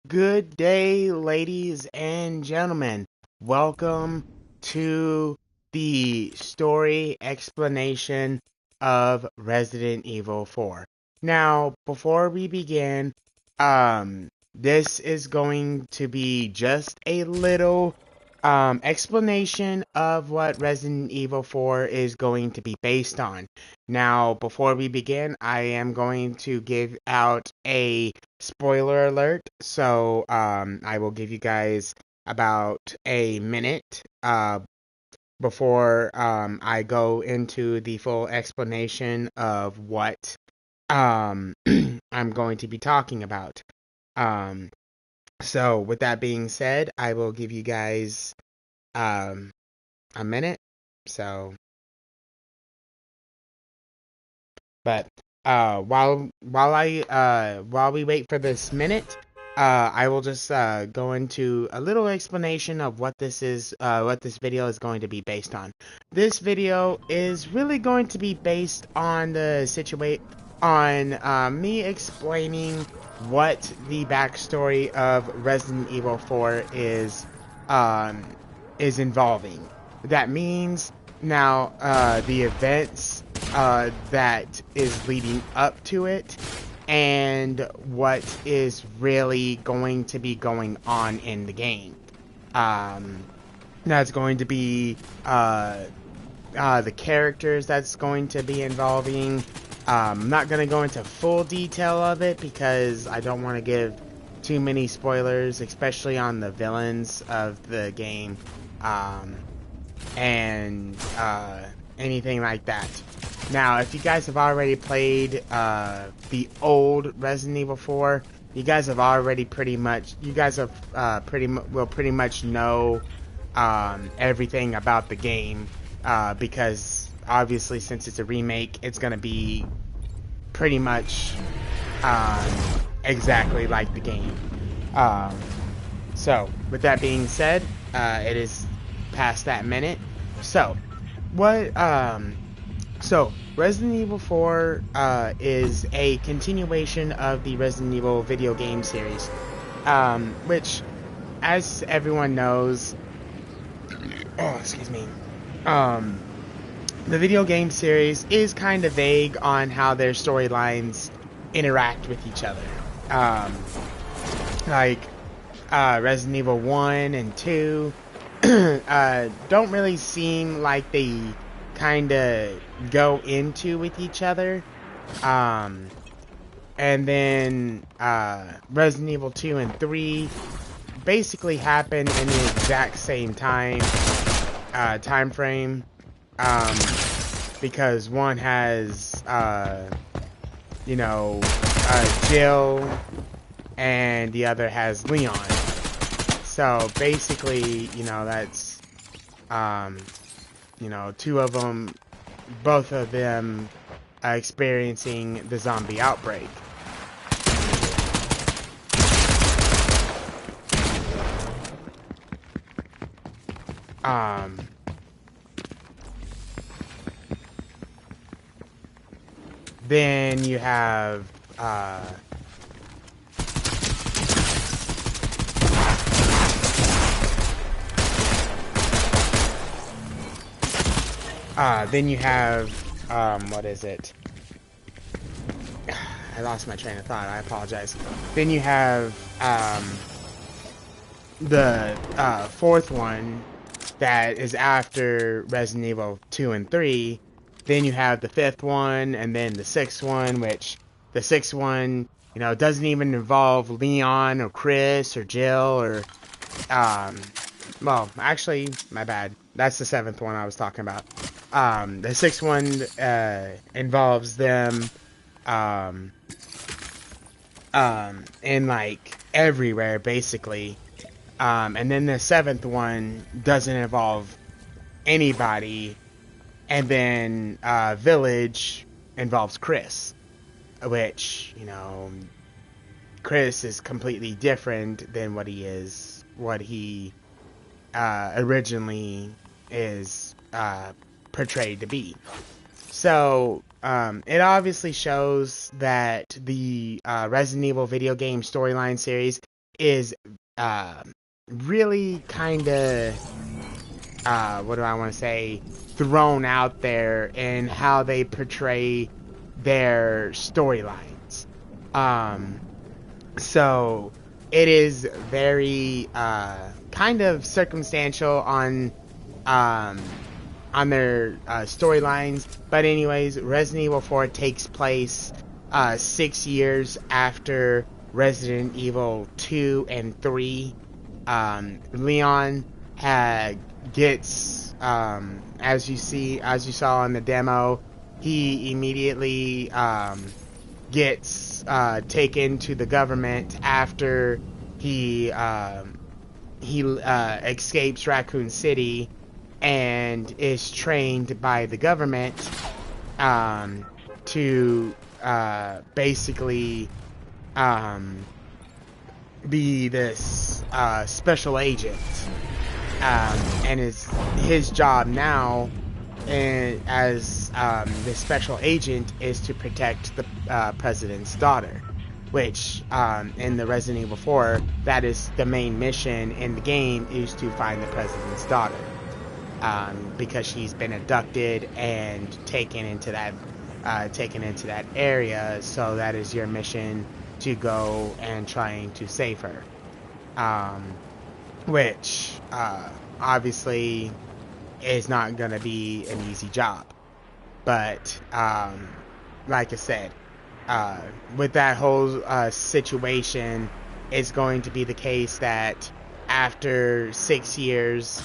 Good day, ladies and gentlemen. Welcome to the story explanation of Resident Evil 4. Now, before we begin, this is going to be just a little explanation of what Resident Evil 4 is going to be based on. Now, before we begin, I am going to give out a spoiler alert. So, I will give you guys about a minute before I go into the full explanation of what I'm going to be talking about. Um, so, with that being said, I will give you guys um, a minute. So, but while we wait for this minute, I will just go into a little explanation of what this video is going to be based on. This video is really going to be based on me explaining what the backstory of Resident Evil 4 um, is involving. That means now the events that is leading up to it and what is really going to be going on in the game. Um, that's going to be the characters that's going to be involving. I'm not going to go into full detail of it because I don't want to give too many spoilers, especially on the villains of the game. Um, and anything like that. Now, if you guys have already played the old Resident Evil 4, you guys have already pretty much will pretty much know everything about the game because obviously since it's a remake, it's gonna be pretty much um, exactly like the game. Um, so, with that being said, it is past that minute. So, what? So Resident Evil 4 is a continuation of the Resident Evil video game series, which, as everyone knows, oh, excuse me, um, the video game series is kind of vague on how their storylines interact with each other. Um, like Resident Evil 1 and 2 don't really seem like they kind of go into with each other. Um, and then Resident Evil 2 and 3 basically happen in the exact same time frame. Um, because one has, Jill, and the other has Leon. So basically, that's, two of them, both of them experiencing the zombie outbreak. Um, then you have, what is it? I lost my train of thought. I apologize. Then you have, the fourth one that is after Resident Evil 2 and 3. Then you have the fifth one, and then the sixth one, which the sixth one, doesn't even involve Leon or Chris or Jill or, well, actually, my bad. That's the seventh one I was talking about. The sixth one involves them um, in like everywhere basically. And then the seventh one doesn't involve anybody. And then Village involves Chris, which, Chris is completely different than what he originally is portrayed to be. So, it obviously shows that the Resident Evil video game storyline series is really kind of what do I want to say, thrown out there in how they portray their storylines. Um, so it is very kind of circumstantial um, on their storylines. But anyways, Resident Evil 4 takes place 6 years after Resident Evil 2 and 3. Leon gets, as you saw in the demo, he immediately gets taken to the government after he escapes Raccoon City and is trained by the government to basically be this special agent. And his job now, as the special agent, is to protect the president's daughter, which in the Resident Evil 4, that is the main mission in the game, is to find the president's daughter, because she's been abducted and taken into that area. So that is your mission, to go and trying to save her. Which obviously is not going to be an easy job. But like I said, with that whole situation, it's going to be the case that after 6 years,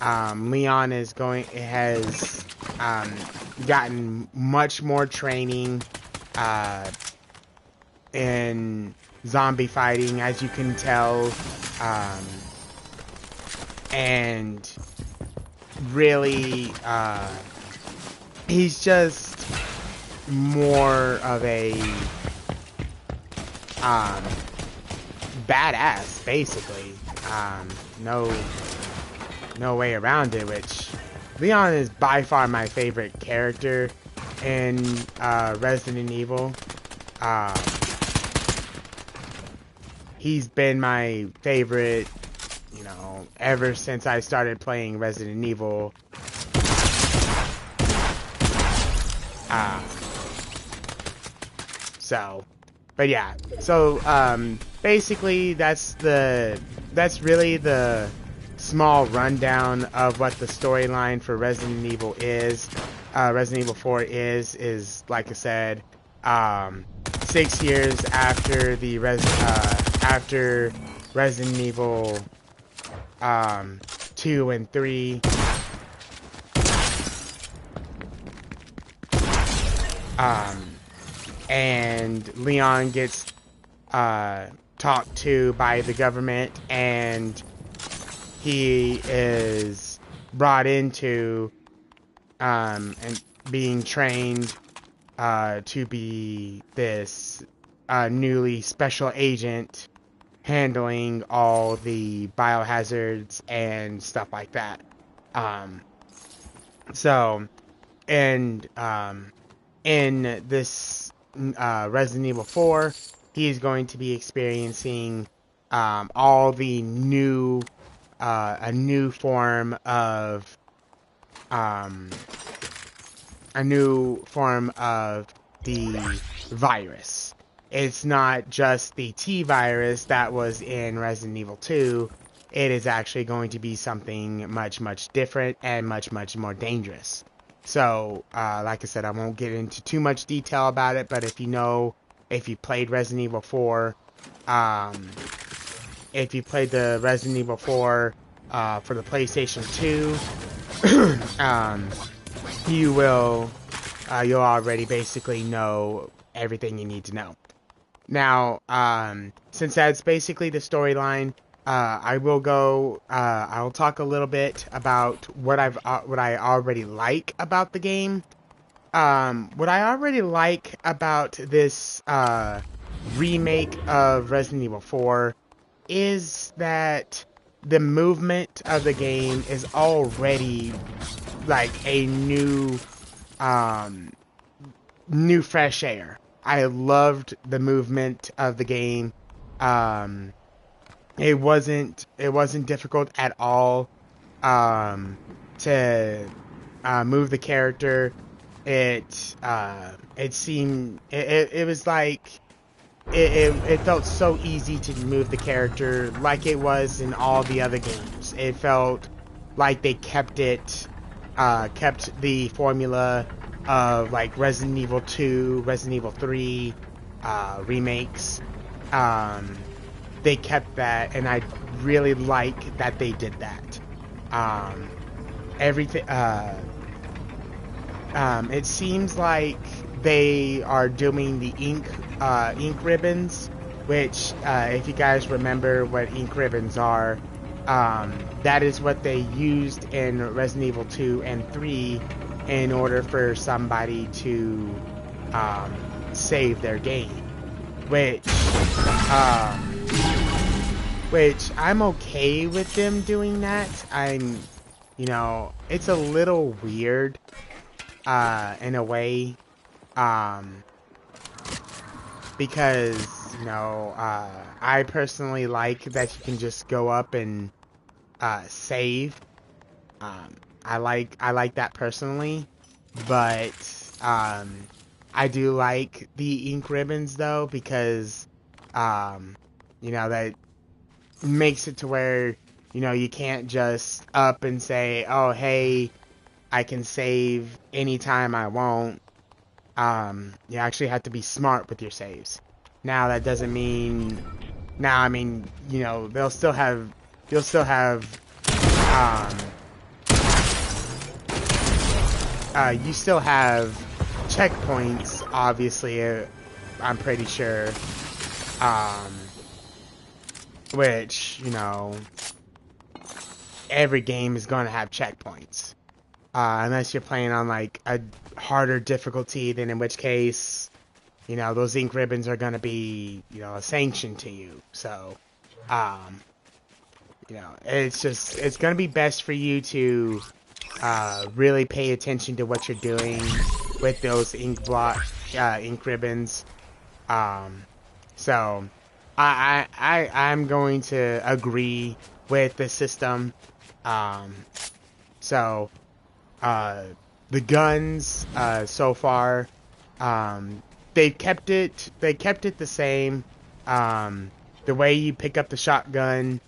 Leon has gotten much more training in zombie fighting, as you can tell, and really he's just more of a badass, basically. No way around it. Which Leon is by far my favorite character in Resident Evil. He's been my favorite, ever since I started playing Resident Evil. But yeah, so basically that's really the small rundown of what the storyline for Resident Evil is. Resident Evil 4 is like I said, 6 years after the after Resident Evil 2 and 3. And Leon gets talked to by the government, and he is brought into and being trained to be this newly special agent, handling all the biohazards and stuff like that. In this Resident Evil 4, he is going to be experiencing all the new a new form of the virus. It's not just the T virus that was in Resident Evil 2. It is actually going to be something much, much different and much, much more dangerous. So, like I said, I won't get into too much detail about it, but if you played Resident Evil 4, if you played the Resident Evil 4 for the PlayStation 2, you'll already basically know everything you need to know. Now, since that's basically the storyline, I'll talk a little bit about what I already like about the game. What I already like about this remake of Resident Evil 4 is that the movement of the game is already like a new fresh air. I loved the movement of the game. it wasn't difficult at all to move the character. It seemed it was like it felt so easy to move the character like it was in all the other games. It felt like they kept the formula of like Resident Evil 2, Resident Evil 3 remakes. Um, they kept that, and I really like that they did that. Um, everything. It seems like they are doing the ink ribbons, which, if you guys remember what ink ribbons are, that is what they used in Resident Evil 2 and 3 in order for somebody to um, save their game, which um, which I'm okay with them doing that. It's a little weird in a way, um, because I personally like that you can just go up and save. Um, I like that personally, but I do like the ink ribbons though because that makes it to where you can't just up and say, oh hey, I can save anytime I want. You actually have to be smart with your saves. Now that doesn't mean. Now I mean, you'll still have, um, you still have checkpoints. Obviously, I'm pretty sure. Um, which every game is going to have checkpoints. Unless you're playing on like a harder difficulty, then in which case, those ink ribbons are gonna be, a sanction to you. So, um, it's gonna be best for you to really pay attention to what you're doing with those ink ribbons. Um, so, I'm going to agree with the system. Um, so. Uh, the guns so far, they kept it the same. The way you pick up the shotgun,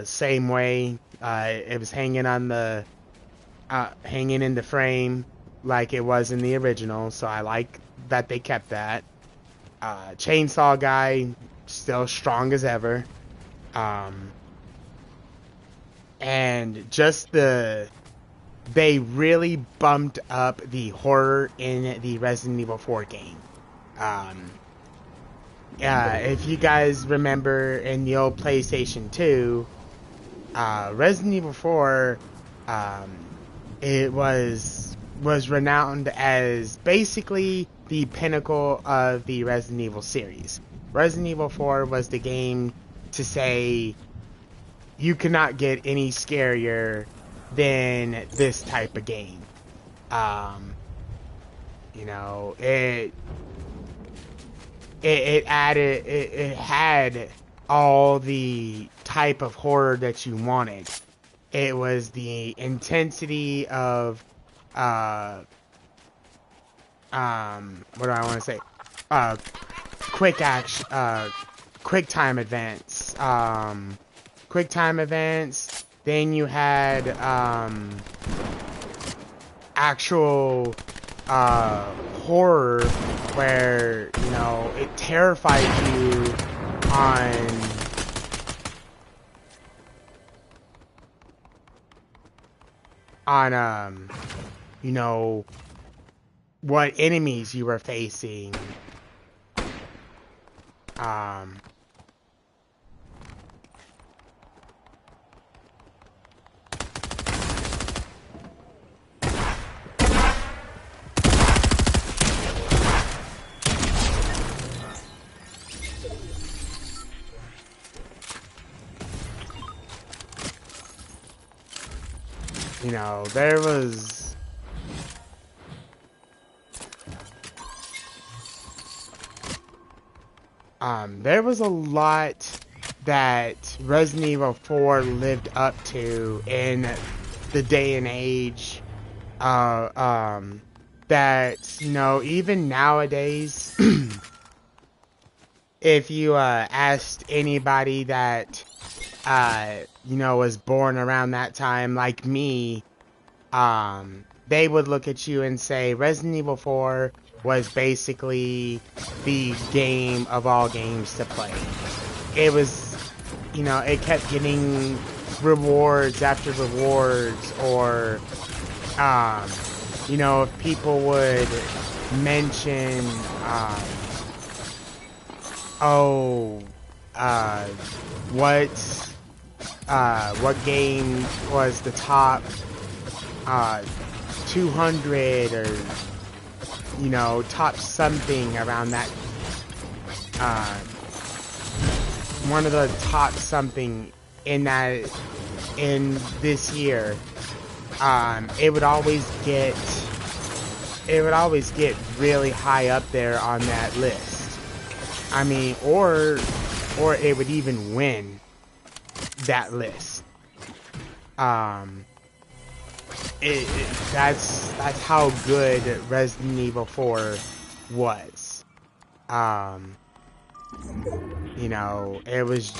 same way. It was hanging in the frame like it was in the original. So I like that they kept that. Chainsaw guy still strong as ever. And just they really bumped up the horror in the Resident Evil 4 game. If you guys remember in the old PlayStation 2, Resident Evil 4, it was renowned as basically the pinnacle of the Resident Evil series. Resident Evil 4 was the game to say you cannot get any scarier than this type of game. It had all the type of horror that you wanted. It was the intensity of what do I want to say? Quick action, quick time events, Then you had actual horror where it terrified you on what enemies you were facing. There was a lot that Resident Evil 4 lived up to in the day and age. That, you know, even nowadays, if you asked anybody that you know, was born around that time, like me, they would look at you and say Resident Evil 4 was basically the game of all games to play. It was, you know, it kept getting rewards after rewards, or, you know, if people would mention, what game was the top 200, or, you know, top something around that, one of the top something in this year, it would always get really high up there on that list. I mean, or it would even win that list. That's how good Resident Evil 4 was. You know, it was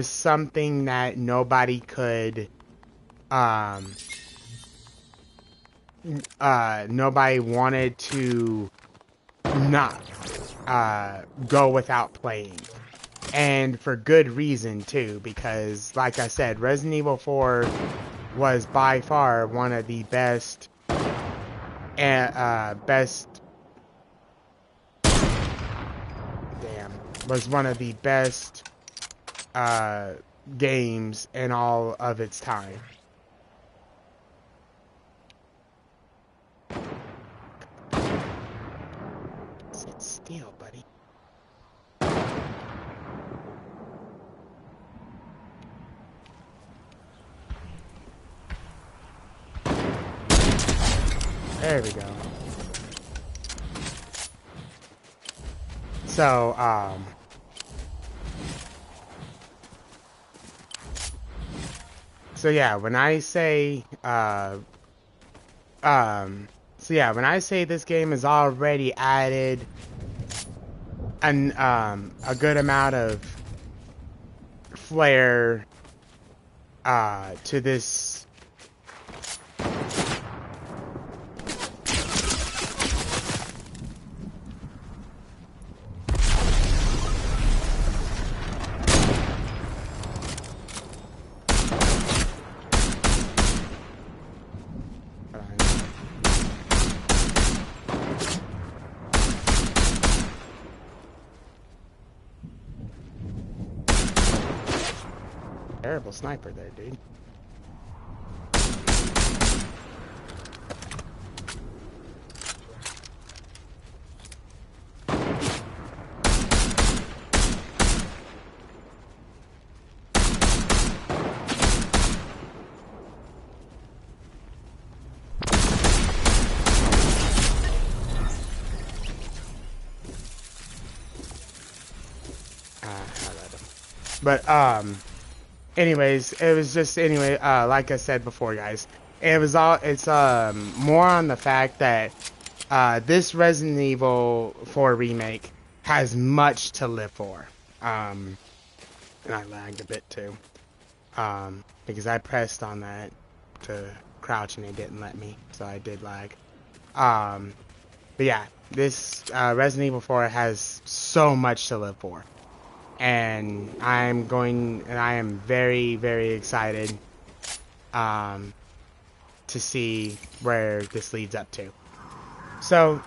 something that nobody could, nobody wanted to not go without playing. And for good reason too, because like I said, Resident Evil 4 was by far one of the best was one of the best games in all of its time. Sit still, buddy. There we go. So, yeah, when I say, when I say this game has already added a good amount of flair, to this. Terrible sniper there, dude. But anyways, it was just like I said before, guys, it's more on the fact that this Resident Evil 4 remake has much to live for. And I lagged a bit too, because I pressed on that to crouch and it didn't let me, so I did lag. But yeah, this Resident Evil 4 has so much to live for. And I am very, very excited to see where this leads up to. So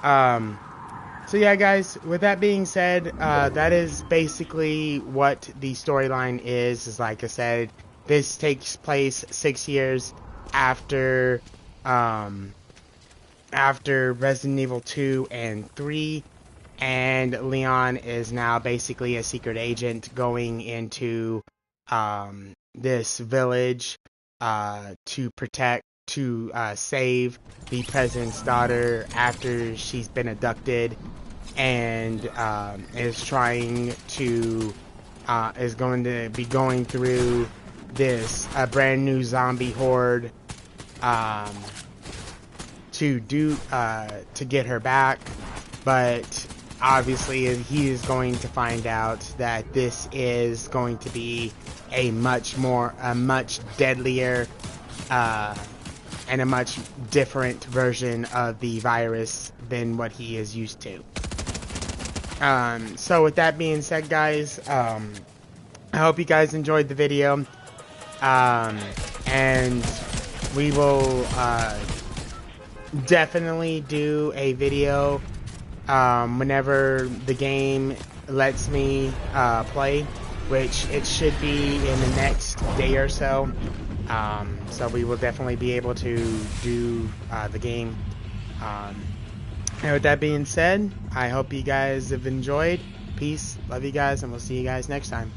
yeah, guys, with that being said, that is basically what the storyline is. Like I said, this takes place 6 years after Resident Evil 2 and 3. And Leon is now basically a secret agent going into this village to save the president's daughter after she's been abducted, and is trying to is going to be going through this brand new zombie horde to get her back, but obviously he is going to find out that this is going to be a much deadlier and a much different version of the virus than what he is used to. So with that being said, guys, I hope you guys enjoyed the video, and we will definitely do a video whenever the game lets me play, which it should be in the next day or so. So we will definitely be able to do the game. And with that being said, I hope you guys have enjoyed. Peace, love you guys, and we'll see you guys next time.